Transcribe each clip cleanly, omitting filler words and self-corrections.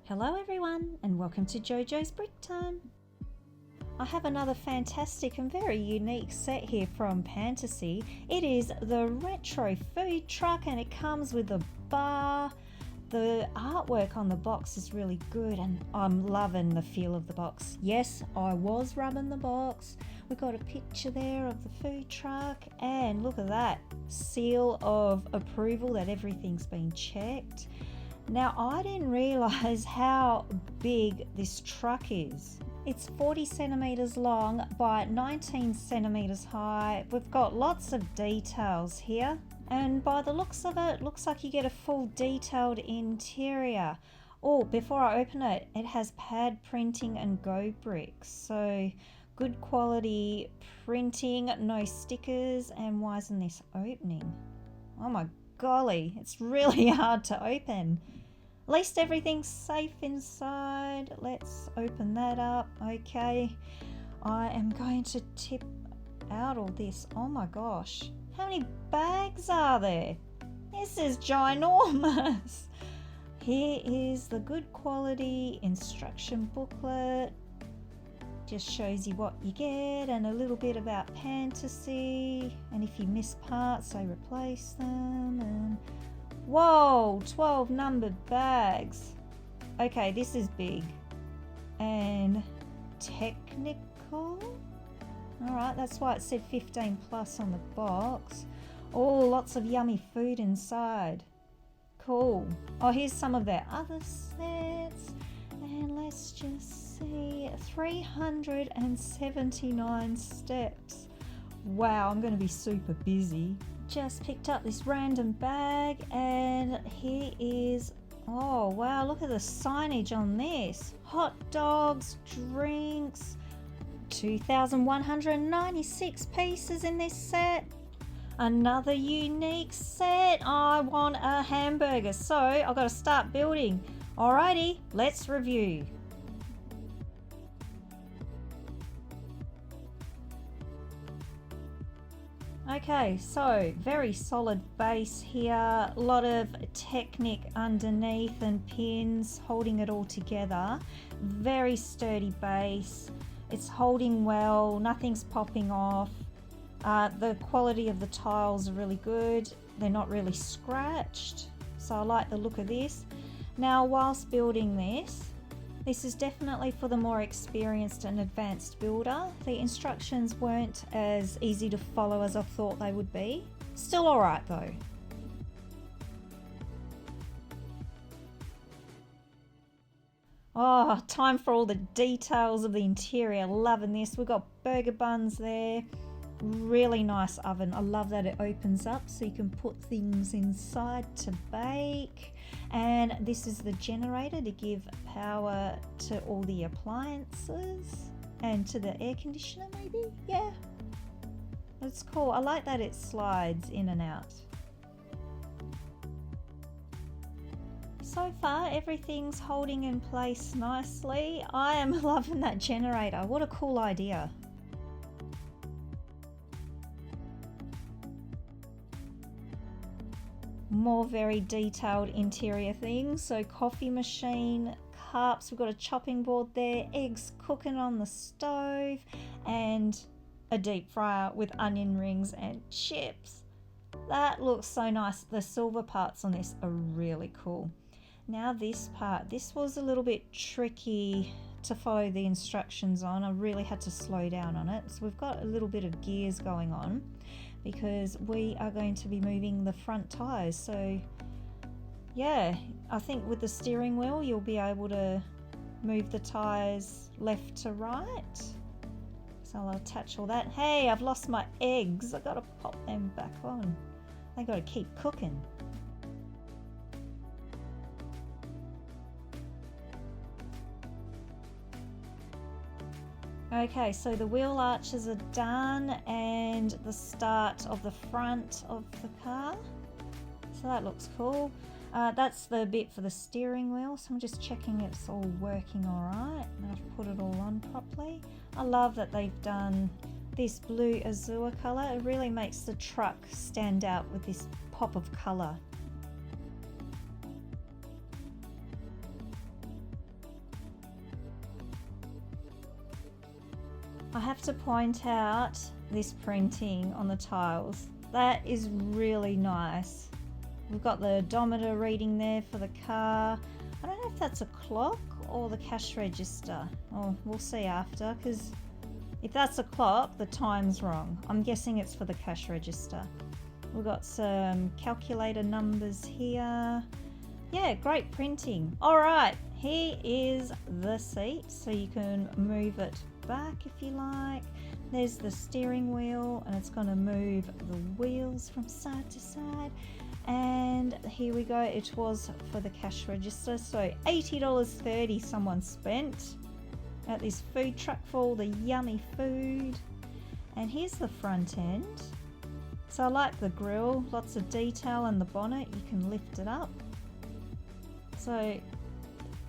Hello everyone and welcome to JoJo's Brick Time. I have another fantastic and very unique set here from Pantasy. It is the retro food truck and it comes with a bar. The artwork on the box is really good and I'm loving the feel of the box. Yes, I was rubbing the box. We got a picture there of the food truck and look at that seal of approval that everything's been checked. Now, I didn't realise how big this truck is. It's 40 centimetres long by 19 centimetres high. We've got lots of details here. And by the looks of it, looks like you get a full detailed interior. Oh, before I open it, it has pad printing and go bricks. So good quality printing, no stickers. And why isn't this opening? Oh my golly, it's really hard to open. At least everything's safe inside. Let's open that up. Okay, I am going to tip out all this. Oh my gosh, how many bags are there? This is ginormous. Here is the good quality instruction booklet. Just shows you what you get and a little bit about Pantasy, and if you miss parts they replace them. And whoa, 12 numbered bags. Okay, this is big and technical. Alright, that's why it said 15 plus on the box. Oh, lots of yummy food inside. Cool. Oh, here's some of their other sets. And let's just see, 379 steps. Wow, I'm going to be super busy. Just picked up this random bag and here is, oh wow, look at the signage on this. Hot dogs, drinks, 2,196 pieces in this set. Another unique set. I want a hamburger, so I've got to start building. Alrighty, let's review. Okay, so very solid base here, a lot of Technic underneath and pins holding it all together. Very sturdy base, it's holding well, nothing's popping off. The quality of the tiles are really good, they're not really scratched, so I like the look of this. Now, whilst building this is definitely for the more experienced and advanced builder. The instructions weren't as easy to follow as I thought they would be. Still alright though. Oh, time for all the details of the interior. Loving this. We've got burger buns there. Really nice oven. I love that it opens up so you can put things inside to bake. And this is the generator to give power to all the appliances and to the air conditioner maybe. Yeah, that's cool. I like that it slides in and out. So far everything's holding in place nicely. I am loving that generator. What a cool idea. More very detailed interior things. So coffee machine, cups, we've got a chopping board there, eggs cooking on the stove, and a deep fryer with onion rings and chips. That looks so nice. The silver parts on this are really cool. Now this part, this was a little bit tricky to follow the instructions on. I really had to slow down on it. So we've got a little bit of gears going on, because we are going to be moving the front tyres. So yeah, I think with the steering wheel you'll be able to move the tyres left to right. So I'll attach all that. Hey, I've lost my eggs. I've got to pop them back on. They got to keep cooking. Okay, so the wheel arches are done and the start of the front of the car. So that looks cool. That's the bit for the steering wheel. So I'm just checking it's all working all right. And I've put it all on properly. I love that they've done this blue azure color. It really makes the truck stand out with this pop of color. I have to point out this printing on the tiles. That is really nice. We've got the odometer reading there for the car. I don't know if that's a clock or the cash register. Oh, we'll see after, because if that's a clock, the time's wrong. I'm guessing it's for the cash register. We've got some calculator numbers here. Yeah, great printing. All right, here is the seat, so you can move it back if you like. There's the steering wheel, and it's going to move the wheels from side to side. And here we go, it was for the cash register. So $80.30 someone spent at this food truck for all the yummy food. And here's the front end. So I like the grille, lots of detail, and the bonnet, you can lift it up. So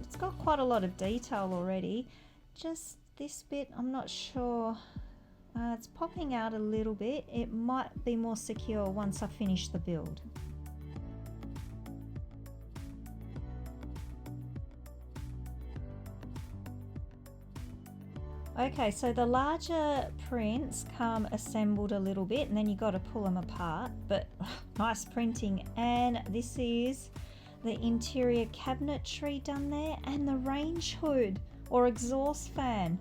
it's got quite a lot of detail already. Just this bit, I'm not sure. It's popping out a little bit. It might be more secure once I finish the build. Okay, so the larger prints come assembled a little bit, and then you got to pull them apart, but nice printing. And this is the interior cabinetry done there, and the range hood or exhaust fan.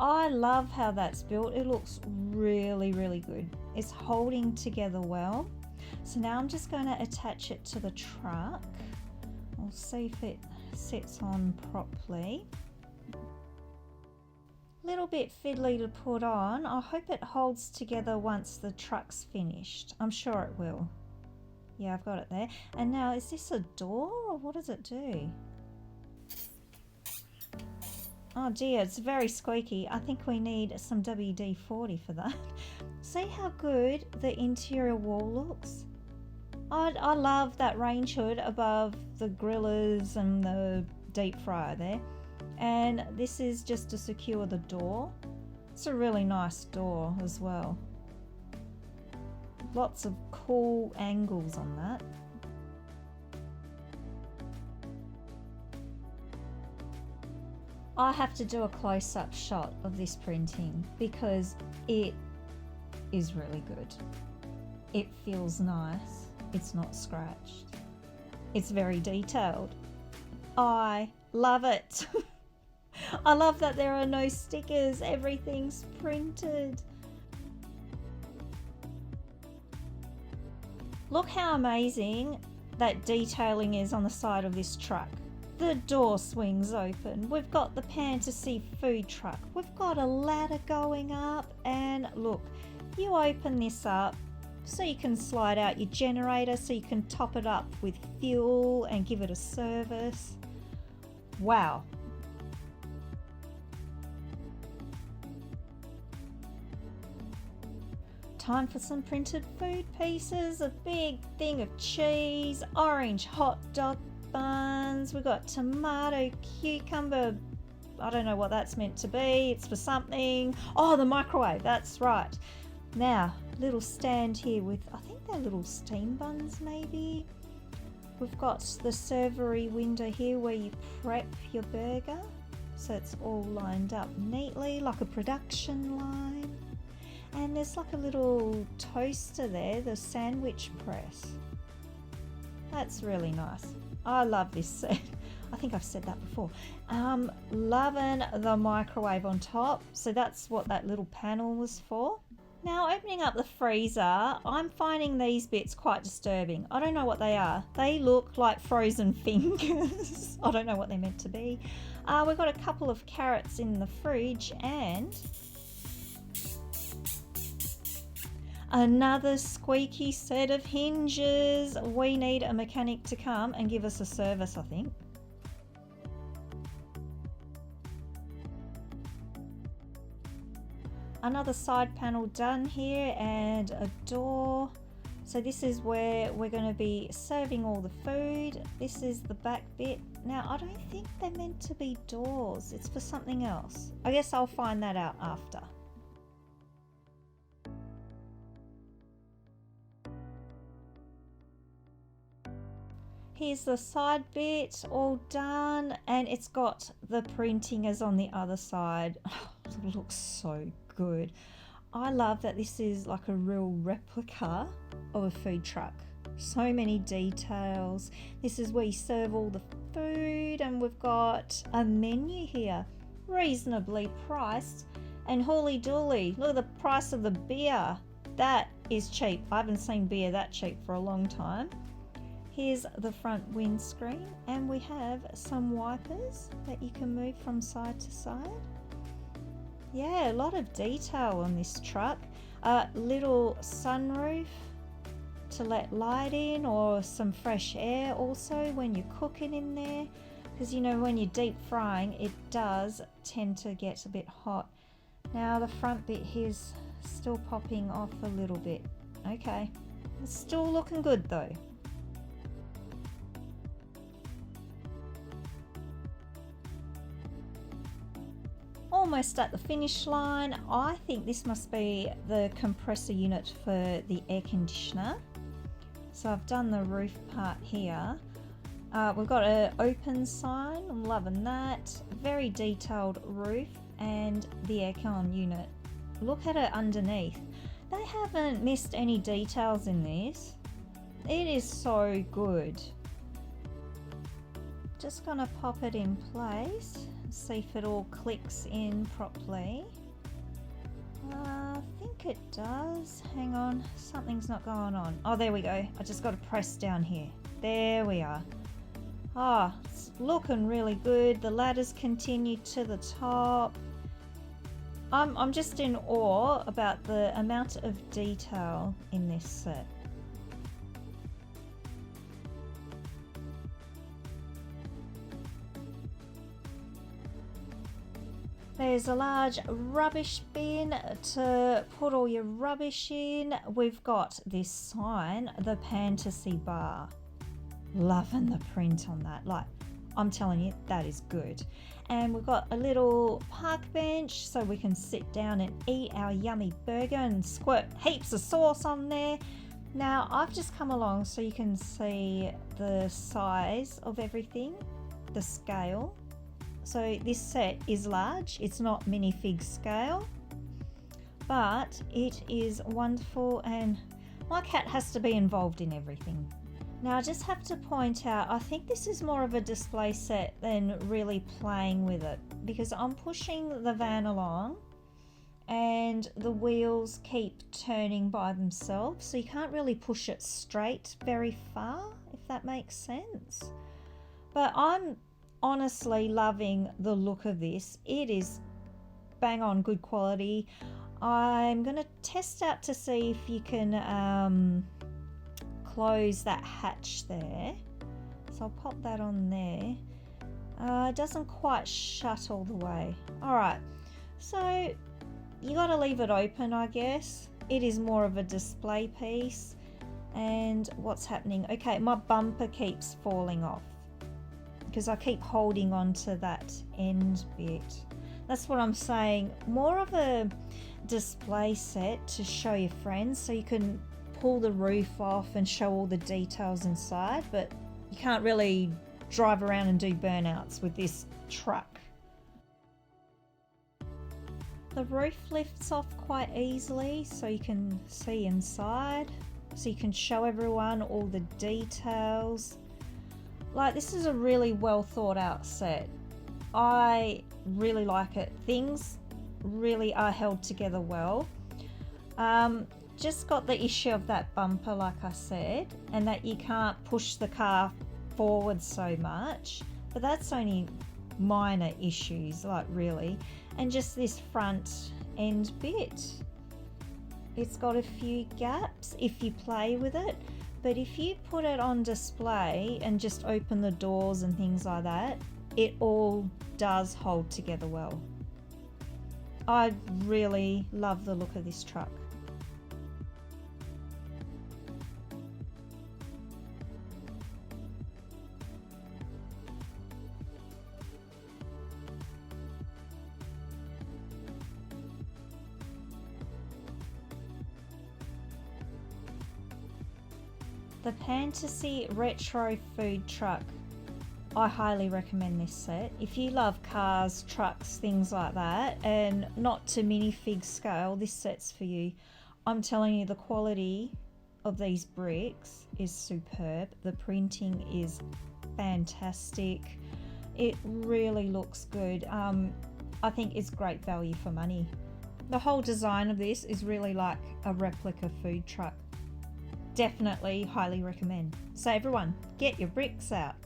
I love how that's built. It looks really, really good. It's holding together well. So now I'm just going to attach it to the truck. We'll see if it sits on properly. Little bit fiddly to put on. I hope it holds together once the truck's finished. I'm sure it will. Yeah, I've got it there. And now, is this a door or what does it do? Oh dear, it's very squeaky. I think we need some WD-40 for that. See how good the interior wall looks? I love that range hood above the grillers and the deep fryer there. And this is just to secure the door. It's a really nice door as well. Lots of cool angles on that. I have to do a close-up shot of this printing because it is really good. It feels nice. It's not scratched. It's very detailed. I love it. I love that there are no stickers. Everything's printed. Look how amazing that detailing is on the side of this truck. The door swings open. We've got the Pantasy food truck. We've got a ladder going up, and look, you open this up so you can slide out your generator so you can top it up with fuel and give it a service. Wow. Time for some printed food pieces. A big thing of cheese, orange hot dog buns. We've got tomato, cucumber. I don't know what that's meant to be. It's for something. Oh, the microwave. That's right. Now, little stand here with, I think they're little steam buns maybe. We've got the servery window here where you prep your burger. So it's all lined up neatly like a production line. And there's like a little toaster there, the sandwich press. That's really nice. I love this set. I think I've said that before. Loving the microwave on top. So that's what that little panel was for. Now, opening up the freezer, I'm finding these bits quite disturbing. I don't know what they are. They look like frozen fingers. I don't know what they're meant to be. We've got a couple of carrots in the fridge and another squeaky set of hinges. We need a mechanic to come and give us a service, I think. Another side panel done here and a door. So this is where we're going to be serving all the food. This is the back bit. Now, I don't think they're meant to be doors. It's for something else. I guess I'll find that out after. Here's the side bit all done, and it's got the printing as on the other side. It looks so good. I love that this is like a real replica of a food truck. So many details. This is where you serve all the food, and we've got a menu here, reasonably priced. And holy dooly, look at the price of the beer. That is cheap. I haven't seen beer that cheap for a long time. Here's the front windscreen, and we have some wipers that you can move from side to side. Yeah, a lot of detail on this truck. A little sunroof to let light in, or some fresh air also when you're cooking in there, because you know when you're deep frying it does tend to get a bit hot. Now the front bit here's still popping off a little bit. Okay, it's still looking good though. Almost at the finish line. I think this must be the compressor unit for the air conditioner. So I've done the roof part here. We've got an open sign, I'm loving that. Very detailed roof, and the aircon unit. Look at it underneath. They haven't missed any details in this. It is so good. Just gonna pop it in place, see if it all clicks in properly. I think it does. Hang on, something's not going on. Oh, there we go. I just got to press down here. There we are. Ah, oh, it's looking really good. The ladders continue to the top. I'm just in awe about the amount of detail in this set. There's a large rubbish bin to put all your rubbish in. We've got this sign, the Pantasy bar. Loving the print on that. Like, I'm telling you, that is good. And we've got a little park bench so we can sit down and eat our yummy burger and squirt heaps of sauce on there. Now, I've just come along so you can see the size of everything, the scale. So this set is large, it's not minifig scale, but it is wonderful, and my cat has to be involved in everything. Now I just have to point out, I think this is more of a display set than really playing with it, because I'm pushing the van along and the wheels keep turning by themselves, so you can't really push it straight very far, if that makes sense. But I'm honestly loving the look of this. It is bang on good quality. I'm going to test out to see if you can close that hatch there. So I'll pop that on there. It doesn't quite shut all the way. Alright, so you got to leave it open, I guess. It is more of a display piece. And what's happening? Okay, my bumper keeps falling off because I keep holding on to that end bit. That's what I'm saying. More of a display set to show your friends, so you can pull the roof off and show all the details inside, but you can't really drive around and do burnouts with this truck. The roof lifts off quite easily so you can see inside, so you can show everyone all the details. Like, this is a really well thought out set. I really like it. Things really are held together well. Just got the issue of that bumper, like I said, and that you can't push the car forward so much, but that's only minor issues, like really. And just this front end bit, it's got a few gaps if you play with it. But if you put it on display and just open the doors and things like that, it all does hold together well. I really love the look of this truck. The Pantasy Retro Food Truck. I highly recommend this set. If you love cars, trucks, things like that, and not to minifig scale, this set's for you. I'm telling you, the quality of these bricks is superb. The printing is fantastic. It really looks good. I think it's great value for money. The whole design of this is really like a replica food truck. Definitely highly recommend. So everyone, get your bricks out.